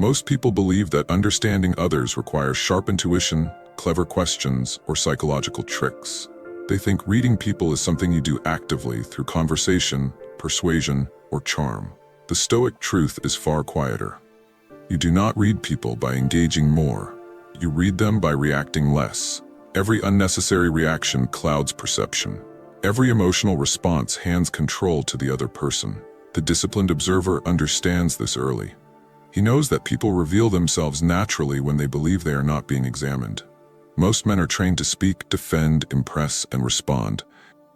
Most people believe that understanding others requires sharp intuition, clever questions, or psychological tricks. They think reading people is something you do actively through conversation, persuasion, or charm. The Stoic truth is far quieter. You do not read people by engaging more. You read them by reacting less. Every unnecessary reaction clouds perception. Every emotional response hands control to the other person. The disciplined observer understands this early. He knows that people reveal themselves naturally when they believe they are not being examined. Most men are trained to speak, defend, impress, and respond.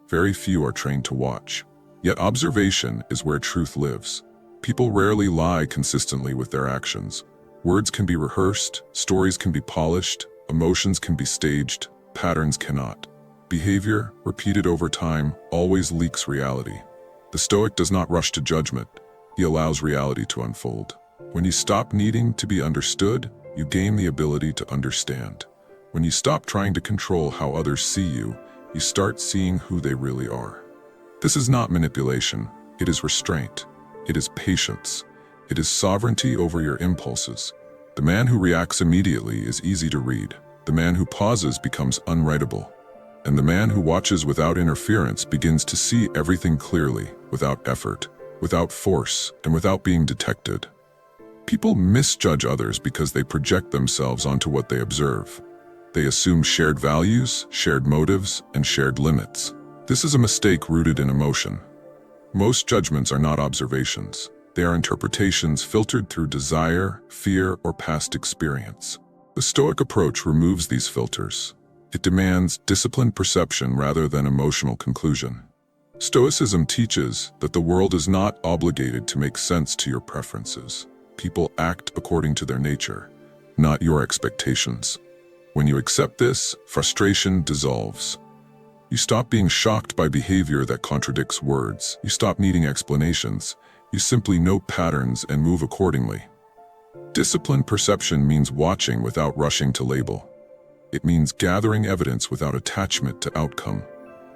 Very few are trained to watch. Yet observation is where truth lives. People rarely lie consistently with their actions. Words can be rehearsed, stories can be polished, emotions can be staged, patterns cannot. Behavior, repeated over time, always leaks reality. The Stoic does not rush to judgment. He allows reality to unfold. When you stop needing to be understood, you gain the ability to understand. When you stop trying to control how others see you, you start seeing who they really are. This is not manipulation. It is restraint. It is patience. It is sovereignty over your impulses. The man who reacts immediately is easy to read. The man who pauses becomes unwritable. And the man who watches without interference begins to see everything clearly, without effort, without force, and without being detected. People misjudge others because they project themselves onto what they observe. They assume shared values, shared motives, and shared limits. This is a mistake rooted in emotion. Most judgments are not observations. They are interpretations filtered through desire, fear, or past experience. The Stoic approach removes these filters. It demands disciplined perception rather than emotional conclusion. Stoicism teaches that the world is not obligated to make sense to your preferences. People act according to their nature, not your expectations. When you accept this, frustration dissolves. You stop being shocked by behavior that contradicts words. You stop needing explanations. You simply note patterns and move accordingly. Disciplined perception means watching without rushing to label. It means gathering evidence without attachment to outcome.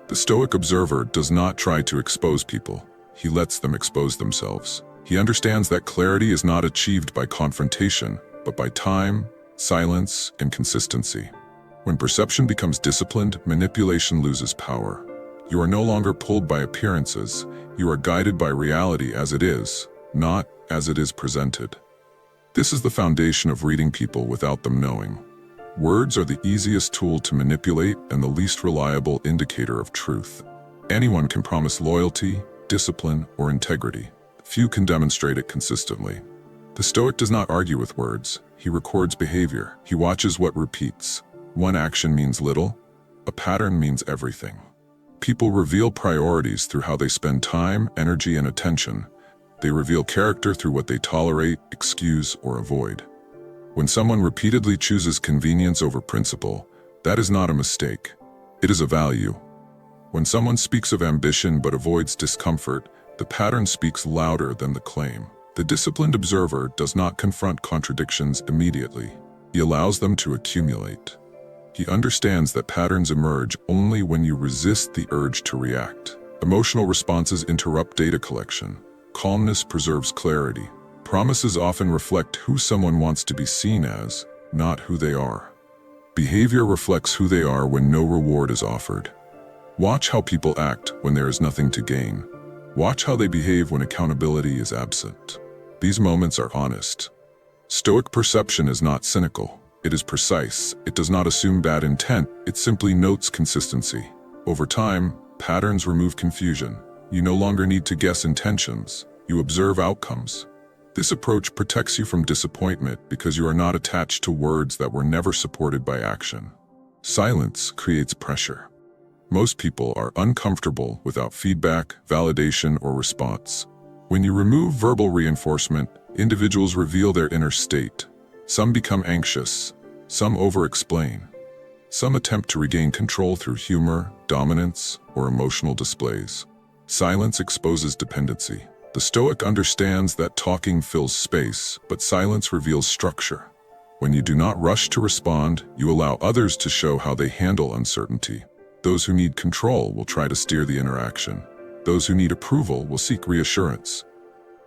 The Stoic observer does not try to expose people. He lets them expose themselves. He understands that clarity is not achieved by confrontation, but by time, silence, and consistency. When perception becomes disciplined, manipulation loses power. You are no longer pulled by appearances. You are guided by reality as it is, not as it is presented. This is the foundation of reading people without them knowing. Words are the easiest tool to manipulate and the least reliable indicator of truth. Anyone can promise loyalty, discipline, or integrity. Few can demonstrate it consistently. The Stoic does not argue with words. He records behavior. He watches what repeats. One action means little. A pattern means everything. People reveal priorities through how they spend time, energy, and attention. They reveal character through what they tolerate, excuse, or avoid. When someone repeatedly chooses convenience over principle, that is not a mistake. It is a value. When someone speaks of ambition but avoids discomfort, the pattern speaks louder than the claim. The disciplined observer does not confront contradictions immediately. He allows them to accumulate. He understands that patterns emerge only when you resist the urge to react. Emotional responses interrupt data collection. Calmness preserves clarity. Promises often reflect who someone wants to be seen as, not who they are. Behavior reflects who they are when no reward is offered. Watch how people act when there is nothing to gain. Watch how they behave when accountability is absent. These moments are honest. Stoic perception is not cynical. It is precise. It does not assume bad intent. It simply notes consistency. Over time, patterns remove confusion. You no longer need to guess intentions. You observe outcomes. This approach protects you from disappointment because you are not attached to words that were never supported by action. Silence creates pressure. Most people are uncomfortable without feedback, validation, or response. When you remove verbal reinforcement, individuals reveal their inner state. Some become anxious. Some over-explain. Some attempt to regain control through humor, dominance, or emotional displays. Silence exposes dependency. The Stoic understands that talking fills space, but silence reveals structure. When you do not rush to respond, you allow others to show how they handle uncertainty. Those who need control will try to steer the interaction. Those who need approval will seek reassurance.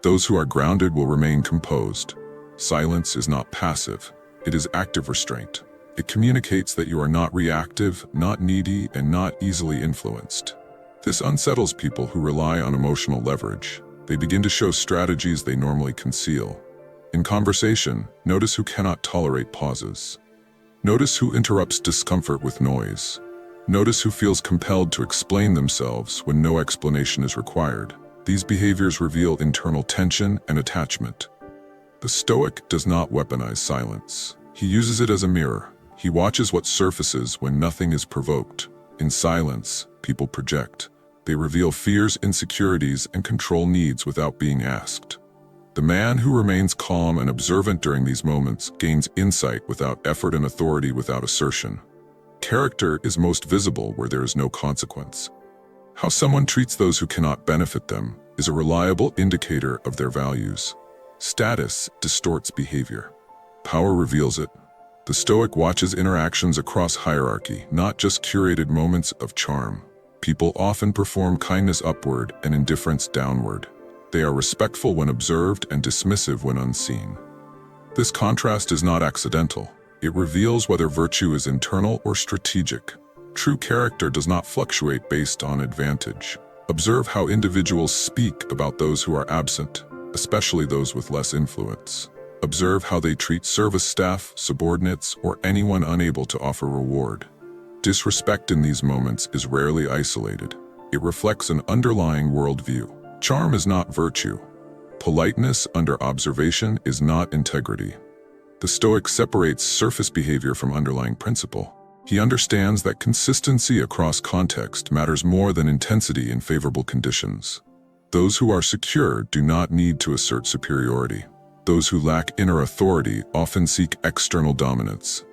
Those who are grounded will remain composed. Silence is not passive. It is active restraint. It communicates that you are not reactive, not needy, and not easily influenced. This unsettles people who rely on emotional leverage. They begin to show strategies they normally conceal. In conversation, notice who cannot tolerate pauses. Notice who interrupts discomfort with noise. Notice who feels compelled to explain themselves when no explanation is required. These behaviors reveal internal tension and attachment. The Stoic does not weaponize silence. He uses it as a mirror. He watches what surfaces when nothing is provoked. In silence, people project. They reveal fears, insecurities, and control needs without being asked. The man who remains calm and observant during these moments gains insight without effort and authority without assertion. Character is most visible where there is no consequence. How someone treats those who cannot benefit them is a reliable indicator of their values. Status distorts behavior. Power reveals it. The Stoic watches interactions across hierarchy, not just curated moments of charm. People often perform kindness upward and indifference downward. They are respectful when observed and dismissive when unseen. This contrast is not accidental. It reveals whether virtue is internal or strategic. True character does not fluctuate based on advantage. Observe how individuals speak about those who are absent, especially those with less influence. Observe how they treat service staff, subordinates, or anyone unable to offer reward. Disrespect in these moments is rarely isolated. It reflects an underlying worldview. Charm is not virtue. Politeness under observation is not integrity. The Stoic separates surface behavior from underlying principle. He understands that consistency across context matters more than intensity in favorable conditions. Those who are secure do not need to assert superiority. Those who lack inner authority often seek external dominance.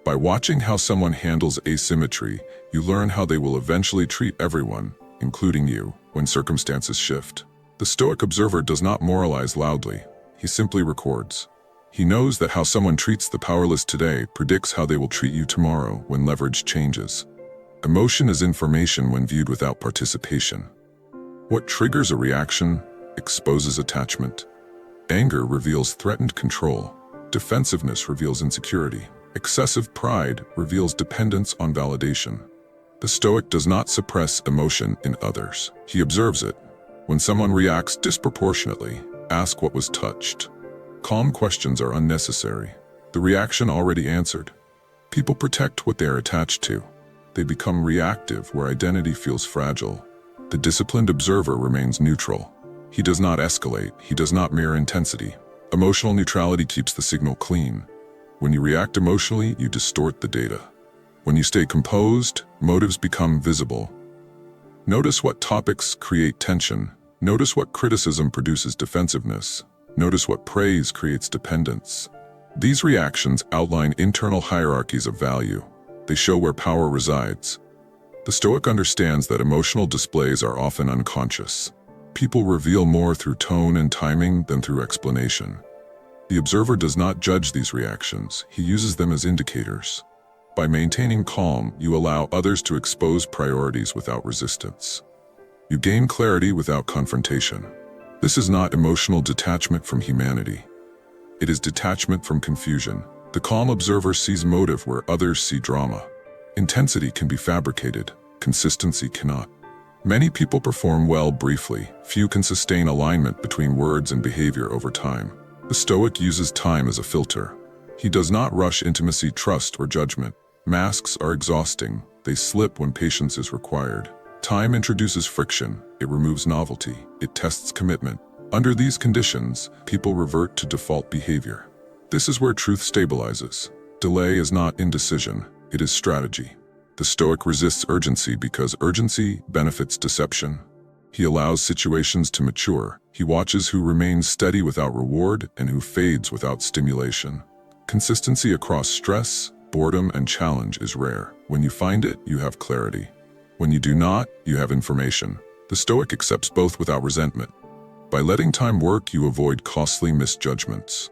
By watching how someone handles asymmetry, you learn how they will eventually treat everyone, including you, when circumstances shift. The Stoic observer does not moralize loudly. He simply records. He knows that how someone treats the powerless today predicts how they will treat you tomorrow when leverage changes. Emotion is information when viewed without participation. What triggers a reaction exposes attachment. Anger reveals threatened control. Defensiveness reveals insecurity. Excessive pride reveals dependence on validation. The Stoic does not suppress emotion in others. He observes it. When someone reacts disproportionately, ask what was touched. Calm questions are unnecessary. The reaction already answered. People protect what they are attached to. They become reactive where identity feels fragile. The disciplined observer remains neutral. He does not escalate. He does not mirror intensity. Emotional neutrality keeps the signal clean. When you react emotionally, you distort the data. When you stay composed, motives become visible. Notice what topics create tension. Notice what criticism produces defensiveness. Notice what praise creates dependence. These reactions outline internal hierarchies of value. They show where power resides. The Stoic understands that emotional displays are often unconscious. People reveal more through tone and timing than through explanation. The observer does not judge these reactions. He uses them as indicators. By maintaining calm, you allow others to expose priorities without resistance. You gain clarity without confrontation. This is not emotional detachment from humanity. It is detachment from confusion. The calm observer sees motive where others see drama. Intensity can be fabricated. Consistency cannot. Many people perform well briefly. Few can sustain alignment between words and behavior over time. The Stoic uses time as a filter. He does not rush intimacy, trust, or judgment. Masks are exhausting. They slip when patience is required. Time introduces friction. It removes novelty. It tests commitment. Under these conditions, people revert to default behavior. This is where truth stabilizes. Delay is not indecision. It is strategy. The Stoic resists urgency because urgency benefits deception. He allows situations to mature. He watches who remains steady without reward and who fades without stimulation. Consistency across stress, boredom, and challenge is rare. When you find it, you have clarity. When you do not, you have information. The Stoic accepts both without resentment. By letting time work, you avoid costly misjudgments.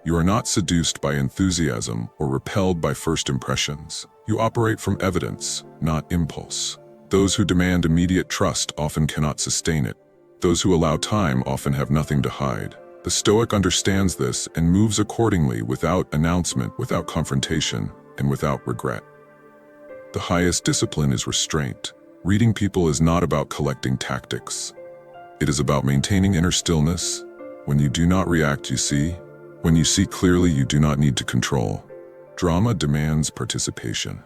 You are not seduced by enthusiasm or repelled by first impressions. You operate from evidence, not impulse. Those who demand immediate trust often cannot sustain it. Those who allow time often have nothing to hide. The Stoic understands this and moves accordingly without announcement, without confrontation, and without regret. The highest discipline is restraint. Reading people is not about collecting tactics. It is about maintaining inner stillness. When you do not react, you see. When you see clearly, you do not need to control. Drama demands participation.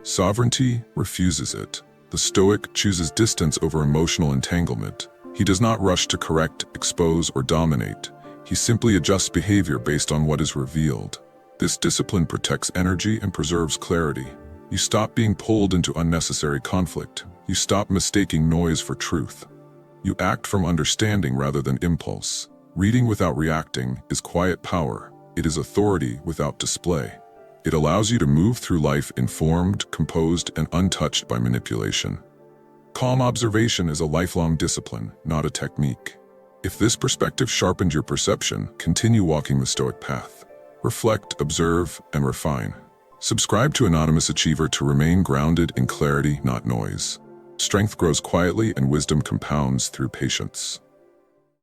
Sovereignty refuses it. The Stoic chooses distance over emotional entanglement. He does not rush to correct, expose, or dominate. He simply adjusts behavior based on what is revealed. This discipline protects energy and preserves clarity. You stop being pulled into unnecessary conflict. You stop mistaking noise for truth. You act from understanding rather than impulse. Reading without reacting is quiet power. It is authority without display. It allows you to move through life informed, composed, and untouched by manipulation. Calm observation is a lifelong discipline, not a technique. If this perspective sharpened your perception, continue walking the Stoic path. Reflect, observe, and refine. Subscribe to Anonymous Achiever to remain grounded in clarity, not noise. Strength grows quietly and wisdom compounds through patience.